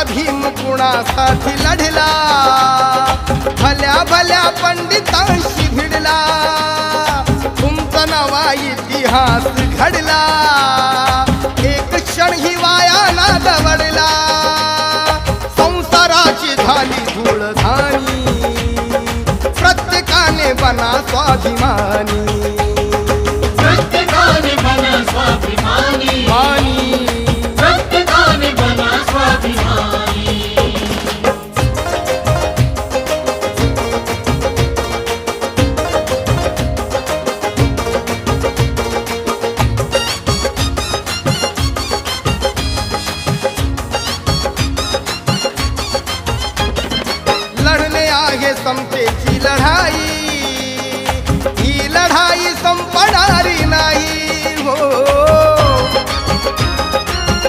भीम कुणासाठी लढला, भल्या भल्या पंडितांशी भिडला, तुमचा नवा इतिहास घडला, एक क्षण ही वाया ना दवडला, संसाराची झाली धूळधाणी, प्रत्येकाने बना स्वाभिमानी, प्रत्येकाने बना स्वाभिमानी, मानी प्रत्येकाने बना स्वाभिमानी. लढणे आहे समतेची लढाई, ही लढाई